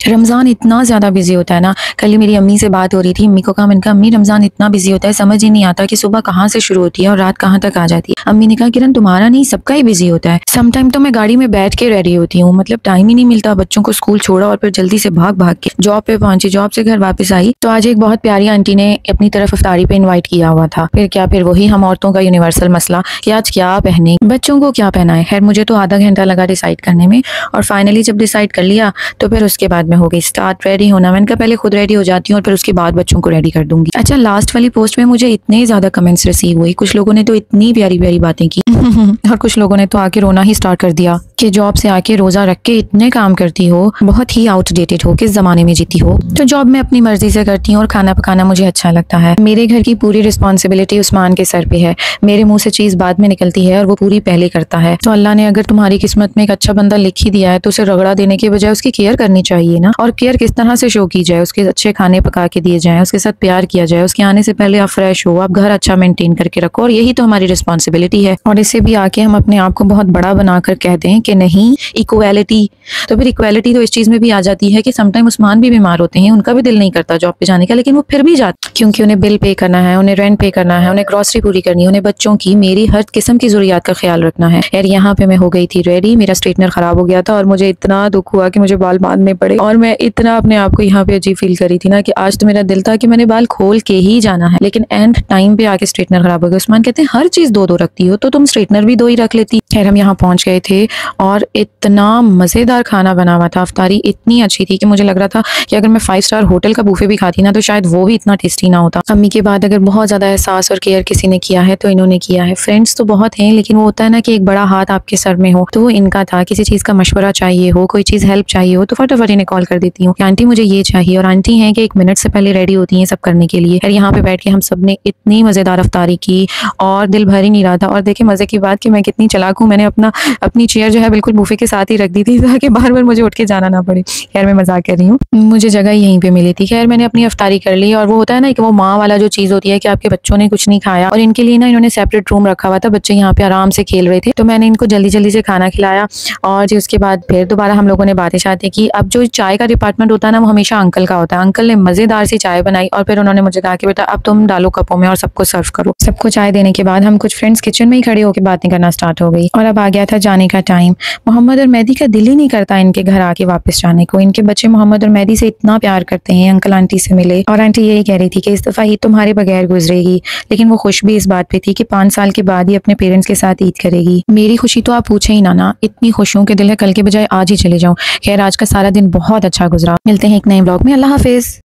रमज़ान इतना ज़्यादा बिज़ी होता है ना, कल ही मेरी अम्मी से बात हो रही थी, अम्मी को कहा, मैंने कहा अम्मी रमज़ान इतना बिज़ी होता है, समझ ही नहीं आता कि सुबह कहाँ से शुरू होती है और रात कहाँ तक आ जाती है। अम्मी ने कहा किरण तुम्हारा नहीं सबका ही बिज़ी होता है। सम टाइम तो मैं गाड़ी में बैठ के रेडी होती हूँ, मतलब टाइम ही नहीं मिलता, बच्चों को स्कूल छोड़ा और फिर जल्दी से भाग-भाग के जॉब पे पहुंची, जॉब से घर वापस आई तो आज एक बहुत प्यारी आंटी ने अपनी तरफ इफ्तारी पे इन्वाइट किया हुआ था। फिर वही हम औरतों का यूनिवर्सल मसला कि आज क्या पहने, बच्चों को क्या पहनाए। खैर मुझे तो आधा घंटा लगा डिसाइड करने में और फाइनली जब डिसाइड कर लिया तो फिर उसके बाद में हो गई स्टार्ट रेडी होना। मैंने कहा पहले खुद रेडी हो जाती हूँ और फिर उसके बाद बच्चों को रेडी कर दूंगी। अच्छा, लास्ट वाली पोस्ट में मुझे इतने ज्यादा कमेंट्स रिसीव हुए, कुछ लोगों ने तो इतनी प्यारी प्यारी बातें की और कुछ लोगों ने तो आके रोना ही स्टार्ट कर दिया कि जॉब से आके रोजा रख के इतने काम करती हो, बहुत ही आउटडेटेड हो, किस जमाने में जीती हो। तो जॉब में अपनी मर्जी से करती हूँ और खाना पकाना मुझे अच्छा लगता है। मेरे घर की पूरी रिस्पॉन्सिबिलिटी उस्मान के सर पे है, मेरे मुंह से चीज बाद में निकलती है और वो पूरी पहले करता है। तो अल्लाह ने अगर तुम्हारी किस्मत में एक अच्छा बंदा लिख ही दिया है तो उसे रगड़ा देने के बजाय उसकी केयर करनी चाहिए ना। और केयर किस तरह से शो की जाए, उसके अच्छे खाने पका के दिए जाए, उसके साथ प्यार किया जाए, उसके आने से पहले आप फ्रेश हो, आप घर अच्छा मेंटेन करके रखो, और यही तो हमारी रिस्पॉन्सिबिलिटी है। और इससे भी आके हम अपने आप को बहुत बड़ा बनाकर कहते हैं कि नहीं इक्वालिटी, तो फिर इक्वालिटी तो इस चीज में भी आ जाती है कि समटाइम उस्मान भी बीमार होते हैं, उनका भी दिल नहीं करता जॉब पे जाने का, लेकिन वो फिर भी जाते क्योंकि उन्हें बिल पे करना है, उन्हें रेंट पे करना है, उन्हें ग्रोसरी पूरी करनी है, उन्हें बच्चों की मेरी हर किस्म की जरूरियात का ख्याल रखना है। यार यहाँ पे मैं हो गई थी रेडी, मेरा स्ट्रेटनर खराब हो गया था और मुझे इतना दुख हुआ कि मुझे बाल बांधने पड़े और मैं इतना अपने आप को यहाँ पे अजीब फील करी थी ना कि आज तो मेरा दिल था कि मैंने बाल खोल के ही जाना है, लेकिन एंड टाइम पे आके स्ट्रेटनर खराब हो गया। उस्मान कहते हैं हर चीज दो दो रखती हो तो तुम स्ट्रेटनर भी दो ही रख लेती। खैर हम यहाँ पहुंच गए थे और इतना मजेदार खाना बना हुआ था, अफ्तारी इतनी अच्छी थी कि मुझे लग रहा था कि अगर मैं 5 स्टार होटल का बुफे भी खाती ना तो शायद वो भी इतना टेस्टी ना होता। अम्मी के बाद अगर बहुत ज्यादा एहसास और केयर किसी ने किया है तो इन्होंने किया है। फ्रेंड्स तो बहुत हैं, लेकिन वो होता है ना कि एक बड़ा हाथ आपके सर में हो, तो वो इनका था। किसी चीज का मशवरा चाहिए हो, कोई चीज हेल्प चाहिए हो तो फटाफट इन्हें कॉल कर देती हूँ कि आंटी मुझे ये चाहिए, और आंटी हैं कि 1 मिनट से पहले रेडी होती हैं सब करने के लिए। और यहाँ पे बैठ के हम सब ने इतनी मजेदार अफ्तारी की और दिल भर ही नहीं रहा था। और देखिए मजे की बात कि मैं कितनी चालाक हूँ, मैंने अपनी चेयर जो है बिल्कुल बुफे के साथ ही रख दी थी ताकि बार बार मुझे उठ के जाना ना पड़े। खैर मैं मजाक कर रही हूँ, मुझे जगह यहीं पे मिली थी। खैर मैंने अपनी अफ्तारी कर ली और वो होता है ना कि वो माँ वाला जो चीज होती है कि आपके बच्चों ने कुछ नहीं खाया और इनके लिए ना इन्होंने सेपरेट रूम रखा हुआ था, बच्चे यहाँ पे आराम से खेल रहे थे, तो मैंने इनको जल्दी जल्दी से खाना खिलाया और जी उसके बाद फिर दोबारा हम लोगों ने बातें शातें की। अब जो चाय का डिपार्टमेंट होता है ना वो हमेशा अंकल का होता है। अंकल ने मजेदार सी चाय बनाई और फिर उन्होंने मुझे कहा कि बेटा अब तुम डालो कपों में और सबको सर्व करो। सबको चाय देने के बाद हम कुछ फ्रेंड्स किचन में ही खड़े होकर बातें करना स्टार्ट हो गई और अब आ गया था जाने का टाइम। मोहम्मद और मेहदी का दिल ही नहीं करता इनके घर आके वापस जाने को। इनके बच्चे मोहम्मद और मेहदी से इतना प्यार करते हैं। अंकल आंटी से मिले और आंटी यही कह रही थी कि इस दफा ईद तुम्हारे बगैर गुजरेगी, लेकिन वो खुश भी इस बात पे थी कि 5 साल के बाद ही अपने पेरेंट्स के साथ ईद करेगी। मेरी खुशी तो आप पूछे ही ना, इतनी खुश हूँ कि दिल है कल के बजाय आज ही चले जाऊं। खैर आज का सारा दिन बहुत अच्छा गुजरा। मिलते हैं एक नए ब्लॉग में। अल्लाह हाफिज।